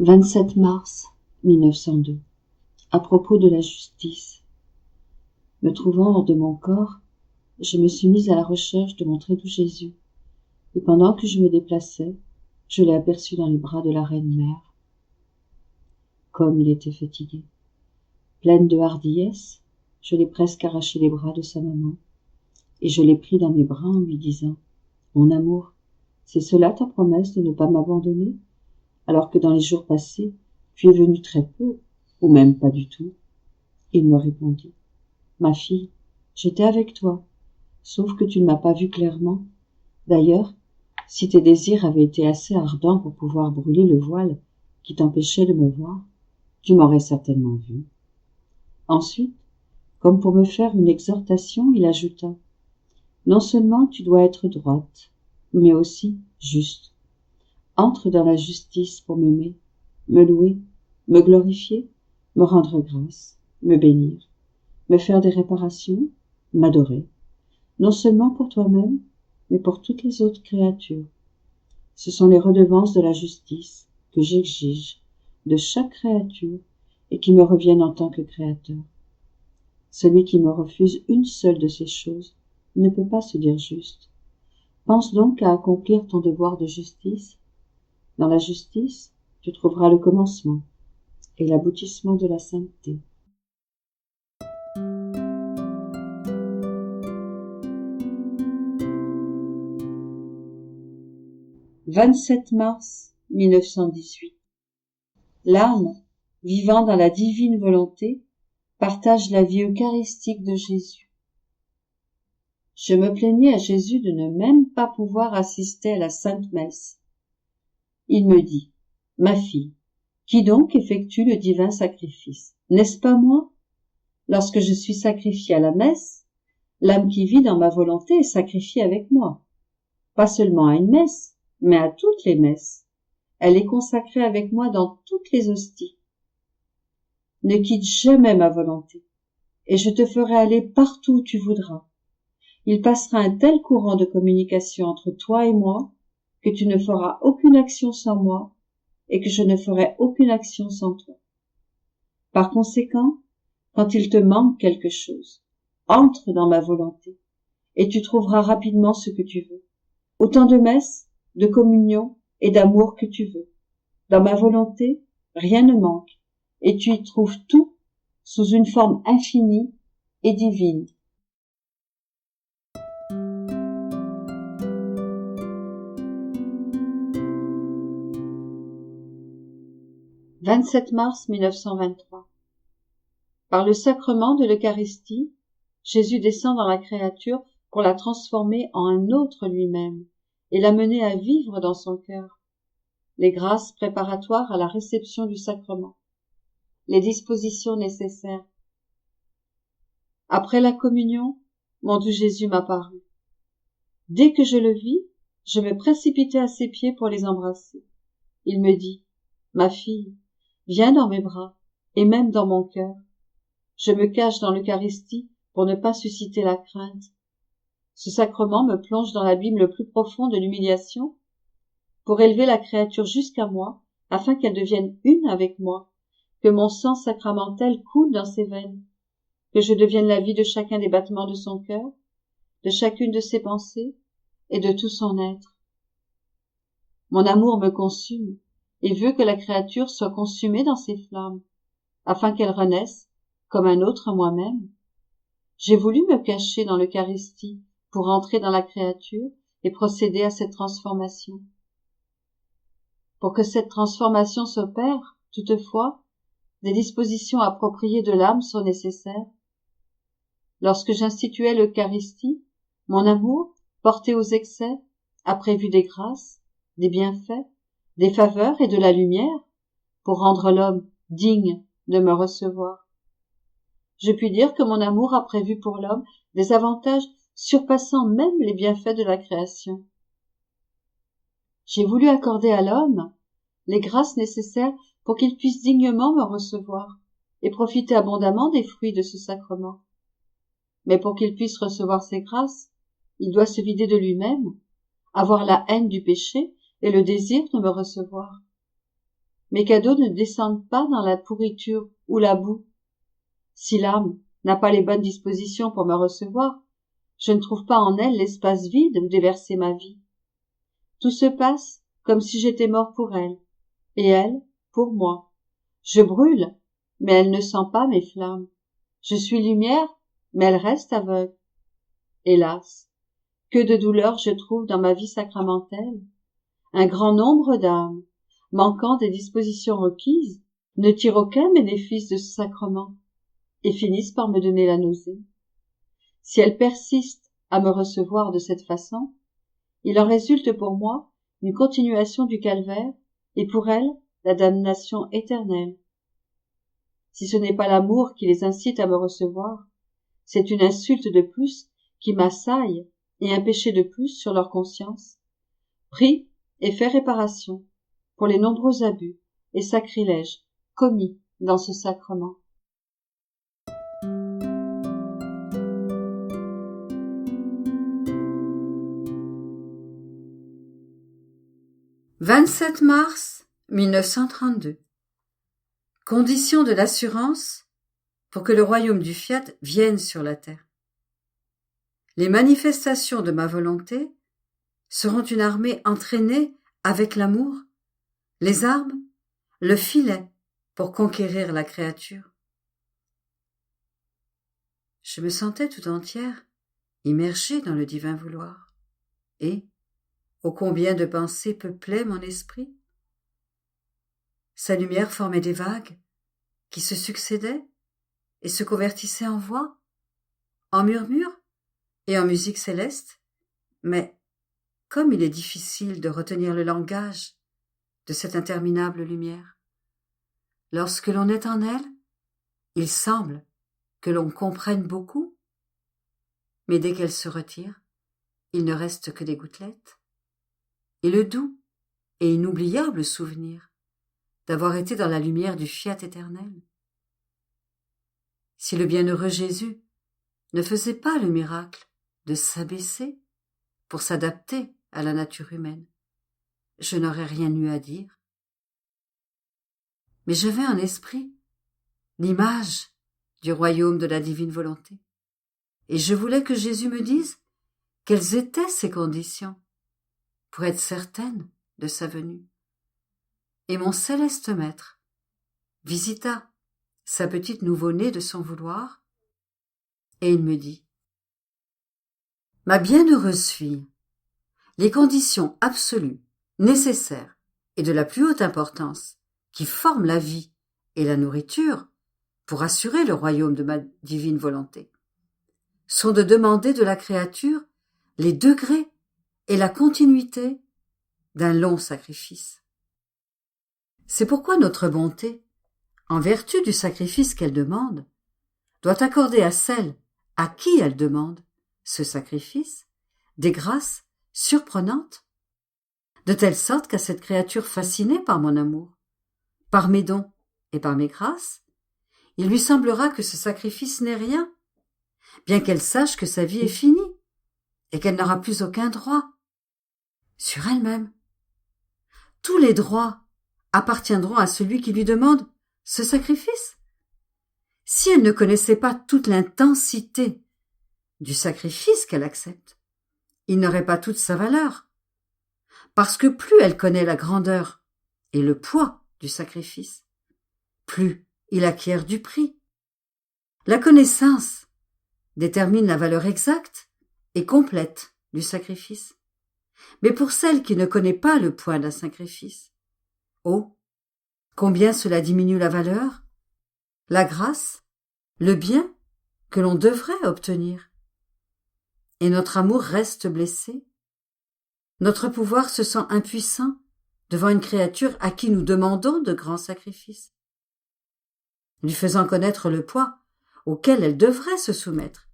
27 mars 1902. À propos de la justice. Me trouvant hors de mon corps, je me suis mise à la recherche de mon très doux Jésus, et pendant que je me déplaçais, je l'ai aperçu dans les bras de la Reine-Mère. Comme il était fatigué. Pleine de hardiesse, je l'ai presque arraché les bras de sa maman, et je l'ai pris dans mes bras en lui disant « Mon amour, c'est cela ta promesse de ne pas m'abandonner, alors que dans les jours passés, tu es venu très peu, ou même pas du tout. » Il me répondit « Ma fille, j'étais avec toi, sauf que tu ne m'as pas vu clairement. D'ailleurs, si tes désirs avaient été assez ardents pour pouvoir brûler le voile qui t'empêchait de me voir, tu m'aurais certainement vu. » Ensuite, comme pour me faire une exhortation, il ajouta « Non seulement tu dois être droite, mais aussi juste. Entre dans la justice pour m'aimer, me louer, me glorifier, me rendre grâce, me bénir, me faire des réparations, m'adorer, non seulement pour toi-même, mais pour toutes les autres créatures. Ce sont les redevances de la justice que j'exige de chaque créature et qui me reviennent en tant que créateur. Celui qui me refuse une seule de ces choses ne peut pas se dire juste. Pense donc à accomplir ton devoir de justice. Dans la justice, tu trouveras le commencement et l'aboutissement de la sainteté. « 27 mars 1918. L'âme, vivant dans la divine volonté, partage la vie eucharistique de Jésus. Je me plaignais à Jésus de ne même pas pouvoir assister à la Sainte Messe. Il me dit, « Ma fille, qui donc effectue le divin sacrifice? N'est-ce pas moi? Lorsque je suis sacrifiée à la messe, l'âme qui vit dans ma volonté est sacrifiée avec moi. Pas seulement à une messe, mais à toutes les messes. Elle est consacrée avec moi dans toutes les hosties. Ne quitte jamais ma volonté, et je te ferai aller partout où tu voudras. Il passera un tel courant de communication entre toi et moi, que tu ne feras aucune action sans moi, et que je ne ferai aucune action sans toi. Par conséquent, quand il te manque quelque chose, entre dans ma volonté, et tu trouveras rapidement ce que tu veux. Autant de messes, de communion et d'amour que tu veux. Dans ma volonté, rien ne manque, et tu y trouves tout sous une forme infinie et divine. « 27 mars 1923. Par le sacrement de l'Eucharistie, Jésus descend dans la créature pour la transformer en un autre lui-même et l'amener à vivre dans son cœur. Les grâces préparatoires à la réception du sacrement. Les dispositions nécessaires. Après la communion, mon doux Jésus m'apparut. Dès que je le vis, je me précipitai à ses pieds pour les embrasser. Il me dit, « Ma fille, viens dans mes bras, et même dans mon cœur. Je me cache dans l'Eucharistie pour ne pas susciter la crainte. Ce sacrement me plonge dans l'abîme le plus profond de l'humiliation pour élever la créature jusqu'à moi, afin qu'elle devienne une avec moi, que mon sang sacramentel coule dans ses veines, que je devienne la vie de chacun des battements de son cœur, de chacune de ses pensées et de tout son être. Mon amour me consume et veut que la créature soit consumée dans ses flammes, afin qu'elle renaisse comme un autre moi-même. J'ai voulu me cacher dans l'Eucharistie pour entrer dans la créature et procéder à cette transformation. Pour que cette transformation s'opère, toutefois, des dispositions appropriées de l'âme sont nécessaires. Lorsque j'instituais l'Eucharistie, mon amour, porté aux excès, a prévu des grâces, des bienfaits, des faveurs et de la lumière pour rendre l'homme digne de me recevoir. Je puis dire que mon amour a prévu pour l'homme des avantages surpassant même les bienfaits de la création. J'ai voulu accorder à l'homme les grâces nécessaires pour qu'il puisse dignement me recevoir et profiter abondamment des fruits de ce sacrement. Mais pour qu'il puisse recevoir ces grâces, il doit se vider de lui-même, avoir la haine du péché et le désir de me recevoir. mes cadeaux ne descendent pas dans la pourriture ou la boue. Si l'âme n'a pas les bonnes dispositions pour me recevoir, je ne trouve pas en elle l'espace vide où déverser ma vie. Tout se passe comme si j'étais mort pour elle, et elle pour moi. Je brûle, mais elle ne sent pas mes flammes. Je suis lumière, mais elle reste aveugle. Hélas, que de douleurs je trouve dans ma vie sacramentelle. Un grand nombre d'âmes, manquant des dispositions requises, ne tirent aucun bénéfice de ce sacrement et finissent par me donner la nausée. Si elles persistent à me recevoir de cette façon, il en résulte pour moi une continuation du calvaire et pour elles la damnation éternelle. Si ce n'est pas l'amour qui les incite à me recevoir, c'est une insulte de plus qui m'assaille et un péché de plus sur leur conscience. Prie et fais réparation pour les nombreux abus et sacrilèges commis dans ce sacrement. « 27 mars 1932. Condition de l'assurance pour que le royaume du fiat vienne sur la terre. Les manifestations de ma volonté seront une armée entraînée avec l'amour, les armes, le filet pour conquérir la créature. Je me sentais tout entière, immergée dans le divin vouloir, et ô combien de pensées peuplaient mon esprit. Sa lumière formait des vagues qui se succédaient et se convertissaient en voix, en murmures et en musique céleste, mais comme il est difficile de retenir le langage de cette interminable lumière. Lorsque l'on est en elle, il semble que l'on comprenne beaucoup, mais dès qu'elle se retire, il ne reste que des gouttelettes, et le doux et inoubliable souvenir d'avoir été dans la lumière du fiat éternel. Si le bienheureux Jésus ne faisait pas le miracle de s'abaisser pour s'adapter à la nature humaine, je n'aurais rien eu à dire. Mais j'avais en esprit l'image du royaume de la divine volonté, et je voulais que Jésus me dise quelles étaient ses conditions pour être certaine de sa venue. Et mon céleste maître visita sa petite nouveau-née de son vouloir, et il me dit : « Ma bienheureuse fille, les conditions absolues, nécessaires et de la plus haute importance qui forment la vie et la nourriture pour assurer le royaume de ma divine volonté sont de demander de la créature les degrés et la continuité d'un long sacrifice. C'est pourquoi notre bonté, en vertu du sacrifice qu'elle demande, doit accorder à celle à qui elle demande ce sacrifice des grâces surprenantes, de telle sorte qu'à cette créature fascinée par mon amour, par mes dons et par mes grâces, il lui semblera que ce sacrifice n'est rien, bien qu'elle sache que sa vie est finie et qu'elle n'aura plus aucun droit sur elle-même. Tous les droits appartiendront à celui qui lui demande ce sacrifice. Si elle ne connaissait pas toute l'intensité du sacrifice qu'elle accepte, il n'aurait pas toute sa valeur, parce que plus elle connaît la grandeur et le poids du sacrifice, plus il acquiert du prix. La connaissance détermine la valeur exacte et complète du sacrifice. Mais pour celle qui ne connaît pas le poids d'un sacrifice, oh, combien cela diminue la valeur, la grâce, le bien que l'on devrait obtenir. Et notre amour reste blessé. Notre pouvoir se sent impuissant devant une créature à qui nous demandons de grands sacrifices, lui faisant connaître le poids auquel elle devrait se soumettre,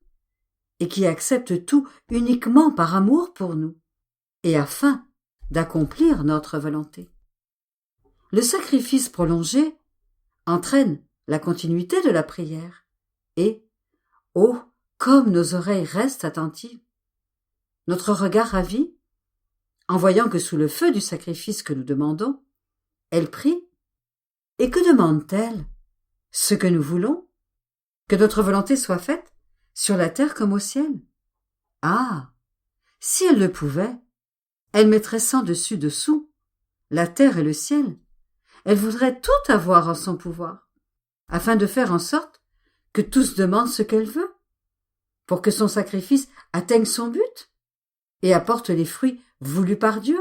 et qui accepte tout uniquement par amour pour nous, et afin d'accomplir notre volonté. Le sacrifice prolongé entraîne la continuité de la prière, et, oh, comme nos oreilles restent attentives, notre regard ravi, en voyant que sous le feu du sacrifice que nous demandons, elle prie Et que demande-t-elle? Ce que nous voulons? Que notre volonté soit faite, sur la terre comme au ciel? Ah! Si elle le pouvait, elle mettrait sans dessus dessous, la terre et le ciel. Elle voudrait tout avoir en son pouvoir, afin de faire en sorte que tous demandent ce qu'elle veut, pour que son sacrifice atteigne son but et apporte les fruits voulus par Dieu.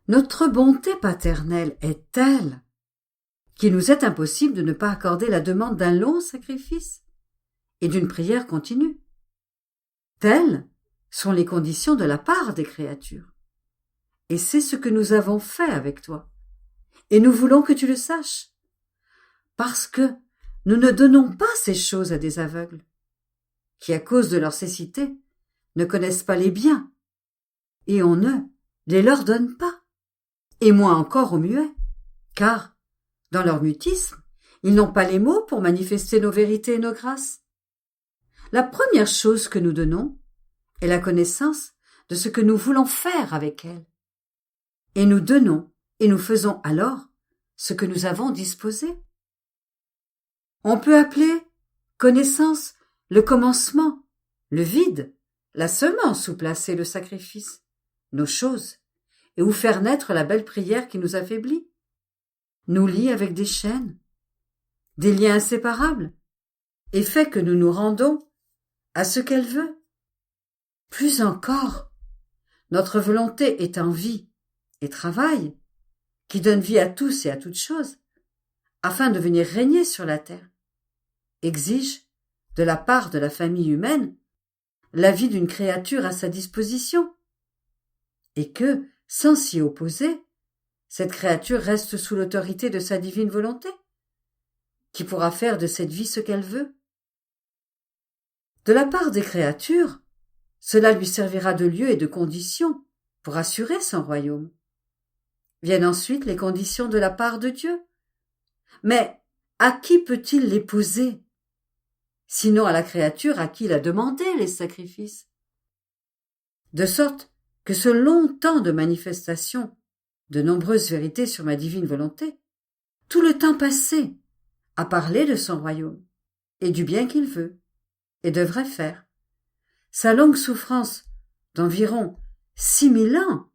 Notre bonté paternelle est telle qu'il nous est impossible de ne pas accorder la demande d'un long sacrifice et d'une prière continue. Telles sont les conditions de la part des créatures. Et c'est ce que nous avons fait avec toi. Et nous voulons que tu le saches. Parce que nous ne donnons pas ces choses à des aveugles, qui, à cause de leur cécité, ne connaissent pas les biens, et on ne les leur donne pas, et moins encore aux muets, car, dans leur mutisme, ils n'ont pas les mots pour manifester nos vérités et nos grâces. La première chose que nous donnons est la connaissance de ce que nous voulons faire avec elles. Et nous donnons et nous faisons alors ce que nous avons disposé. On peut appeler connaissance le commencement, le vide, la semence où placer le sacrifice, nos choses, et où faire naître la belle prière qui nous affaiblit, nous lie avec des chaînes, des liens inséparables, et fait que nous nous rendons à ce qu'elle veut. Plus encore, notre volonté est en vie et travail, qui donne vie à tous et à toutes choses, afin de venir régner sur la terre, exige, de la part de la famille humaine, la vie d'une créature à sa disposition, et que, sans s'y opposer, cette créature reste sous l'autorité de sa divine volonté, qui pourra faire de cette vie ce qu'elle veut. De la part des créatures, cela lui servira de lieu et de condition pour assurer son royaume. Viennent ensuite les conditions de la part de Dieu. Mais à qui peut-il les poser, sinon à la créature à qui il a demandé les sacrifices? De sorte que ce long temps de manifestation de nombreuses vérités sur ma divine volonté, tout le temps passé à parler de son royaume et du bien qu'il veut et devrait faire, sa longue souffrance d'environ 6000 ans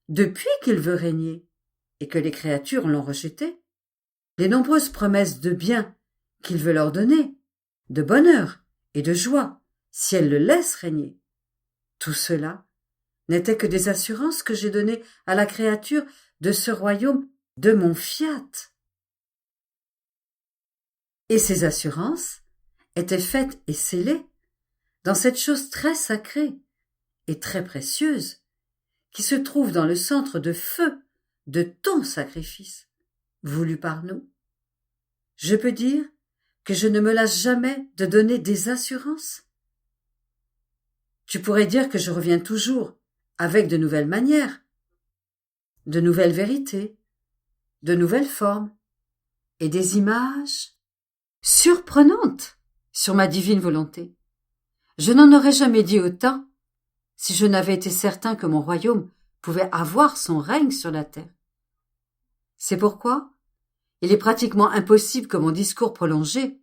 depuis qu'il veut régner et que les créatures l'ont rejeté, les nombreuses promesses de bien qu'il veut leur donner, de bonheur et de joie si elles le laissent régner, tout cela n'était que des assurances que j'ai données à la créature de ce royaume de mon fiat. Et ces assurances étaient faites et scellées dans cette chose très sacrée et très précieuse qui se trouve dans le centre de feu de ton sacrifice, voulu par nous. Je peux dire que je ne me lasse jamais de donner des assurances. Tu pourrais dire que je reviens toujours avec de nouvelles manières, de nouvelles vérités, de nouvelles formes et des images surprenantes sur ma divine volonté. Je n'en aurais jamais dit autant si je n'avais été certain que mon royaume pouvait avoir son règne sur la terre. C'est pourquoi il est pratiquement impossible que mon discours prolongé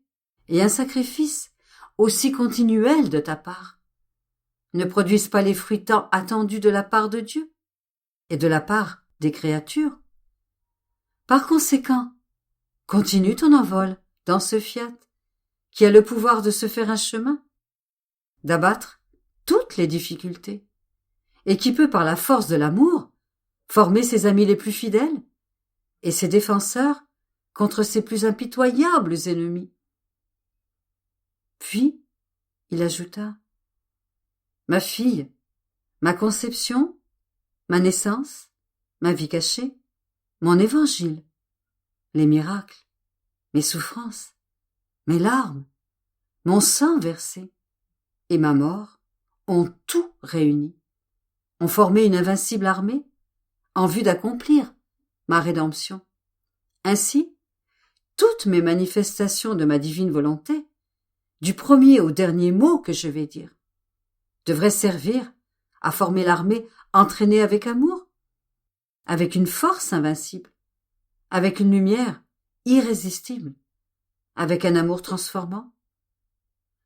et un sacrifice aussi continuel de ta part ne produisent pas les fruits tant attendus de la part de Dieu et de la part des créatures. Par conséquent, continue ton envol dans ce fiat qui a le pouvoir de se faire un chemin, d'abattre toutes les difficultés, et qui peut, par la force de l'amour, former ses amis les plus fidèles et ses défenseurs contre ses plus impitoyables ennemis. Puis, il ajouta: ma fille, ma conception, ma naissance, ma vie cachée, mon évangile, les miracles, mes souffrances, mes larmes, mon sang versé et ma mort ont tout réuni, ont formé une invincible armée en vue d'accomplir ma rédemption. Ainsi, toutes mes manifestations de ma divine volonté, du premier au dernier mot que je vais dire, devraient servir à former l'armée entraînée avec amour, avec une force invincible, avec une lumière irrésistible, avec un amour transformant.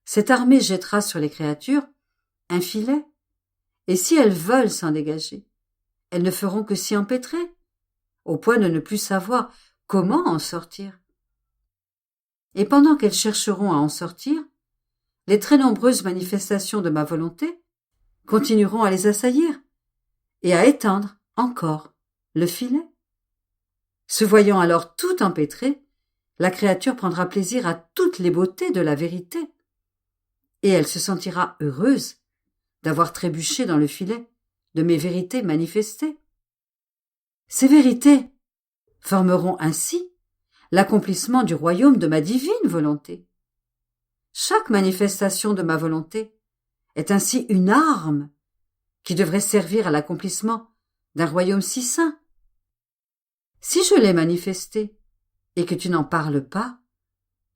Cette armée jettera sur les créatures un filet, et si elles veulent s'en dégager, elles ne feront que s'y empêtrer, au point de ne plus savoir comment en sortir. Et pendant qu'elles chercheront à en sortir, les très nombreuses manifestations de ma volonté continueront à les assaillir et à étendre encore le filet. Se voyant alors tout empêtrée, la créature prendra plaisir à toutes les beautés de la vérité, et elle se sentira heureuse d'avoir trébuché dans le filet de mes vérités manifestées. Ces vérités formeront ainsi l'accomplissement du royaume de ma divine volonté. Chaque manifestation de ma volonté est ainsi une arme qui devrait servir à l'accomplissement d'un royaume si saint. Si je l'ai manifesté et que tu n'en parles pas,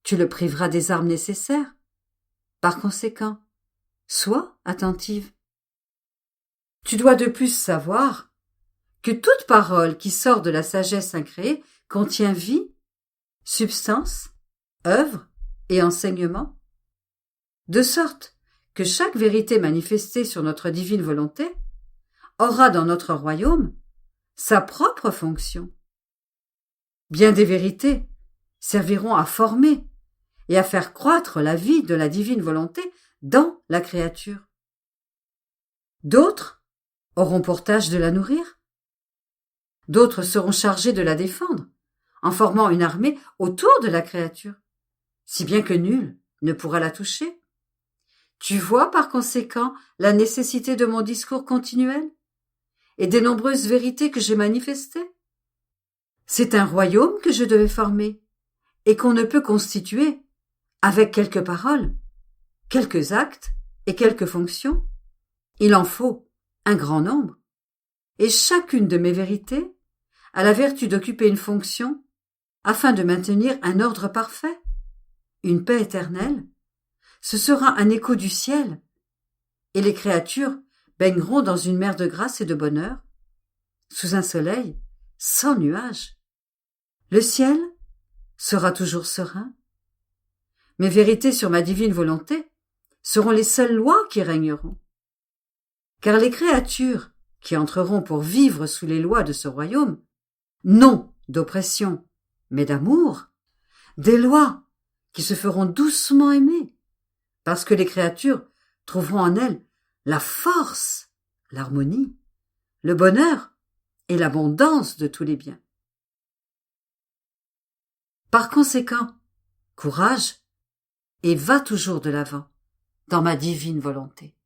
tu le priveras des armes nécessaires. Par conséquent, sois attentive. Tu dois de plus savoir que toute parole qui sort de la sagesse incréée contient vie, substance, œuvre et enseignement, de sorte que chaque vérité manifestée sur notre divine volonté aura dans notre royaume sa propre fonction. Bien des vérités serviront à former et à faire croître la vie de la divine volonté dans la créature. D'autres auront pour tâche de la nourrir. D'autres seront chargés de la défendre, en formant une armée autour de la créature, si bien que nul ne pourra la toucher. Tu vois par conséquent la nécessité de mon discours continuel et des nombreuses vérités que j'ai manifestées. C'est un royaume que je devais former et qu'on ne peut constituer avec quelques paroles, quelques actes et quelques fonctions. Il en faut un grand nombre, et chacune de mes vérités a la vertu d'occuper une fonction afin de maintenir un ordre parfait, une paix éternelle. Ce sera un écho du ciel, et les créatures baigneront dans une mer de grâce et de bonheur, sous un soleil sans nuages. Le ciel sera toujours serein. Mes vérités sur ma divine volonté seront les seules lois qui régneront. Car les créatures qui entreront pour vivre sous les lois de ce royaume, non d'oppression, mais d'amour, des lois qui se feront doucement aimer, parce que les créatures trouveront en elles la force, l'harmonie, le bonheur et l'abondance de tous les biens. Par conséquent, courage, et va toujours de l'avant dans ma divine volonté.